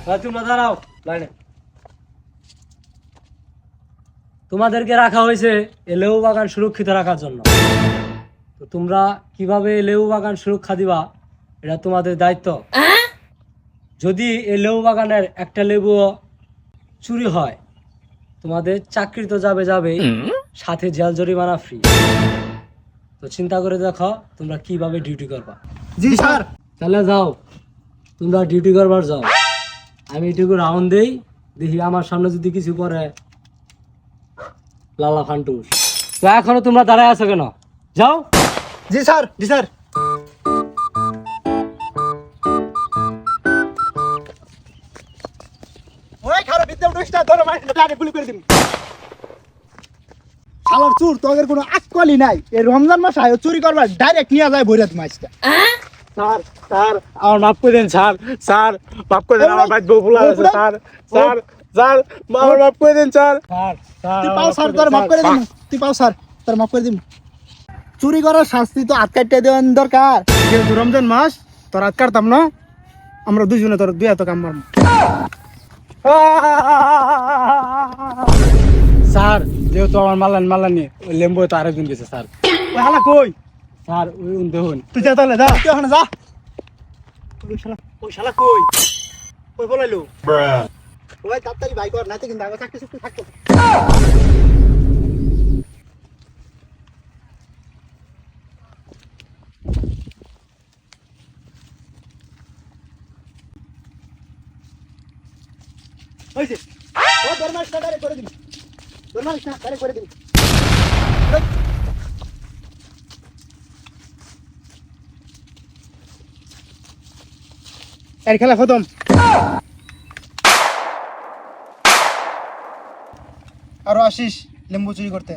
তোমরা দাঁড়াও লাইনে। তোমাদেরকে রাখা হয়েছে এই লেবু বাগান সুরক্ষিত রাখার জন্য। তো তোমরা কিভাবে এই লেবু বাগান সুরক্ষা দিবা এটা তোমাদের দায়িত্ব। যদি এই লেবু বাগানের একটা লেবু চুরি হয় তোমাদের চাকরি তো যাবে যাবে, সাথে জেল জরিমানা ফ্রি। তো চিন্তা করে দেখো তোমরা কিভাবে ডিউটি করবা। জি স্যার। তাহলে যাও, তোমরা ডিউটি করবার যাও। আমি এটুকু রাউন্ড দেই, দেখি আমার সামনে যদি কিছু করে লালা ফান্টুস। তো এখনো তোমরা দাঁড়ায় আছো কেন? যাও। জি স্যার। জি স্যার। ওই খারাপ বিদ্যা উঠিস না, ধরো মাইন্ডটা ডাইরেক্ট গুলি করে দিবি। শালার চোর তোদের কোনো আকলি নাই। এই রমজান মাস আয় চুরি করবার ডাইরেক্ট নিয়ে যায় ভৈরত মাছটা। স্যার স্যার আমার মাফ করে দেন স্যার। স্যার মাফ করে দেন, আমার ভাই বউ ভুল আছে স্যার। স্যার স্যার আমার মাফ করে দেন স্যার। স্যার তুই পাও স্যার, তোর মাফ করে দিন। তুই পাও স্যার, তোর মাফ করে দিন। চুরি করার শাস্তি তো হাত কাটতে দেওয়ার দরকার। যেহেতু রমজান মাস, তোর হাত কাটতাম না, আমরা দুজনে তোর দুই হাত কাম মারবো। স্যার যেহেতু আমার মাল্লানি ওই লেম্বু তো আরেকজন গেছে স্যার। ওই হালা কই? স্যার ওই দেখুন। তুই যা তাহলে, যা তুই ওখানে যা। ওই শালা কই? কই বলাইলো? ওই তাড়াতাড়ি বাইক কর, নাইতে কিন্তু আগে চাকরি চুক্তি থাকতো। হইছে। ও দরমাস না ডাইরেক্ট করে দিবি। দরমাস না ডাইরেক্ট করে দিবি। এর খেলা খতম। আরো আসিস লেম্বু চুরি করতে।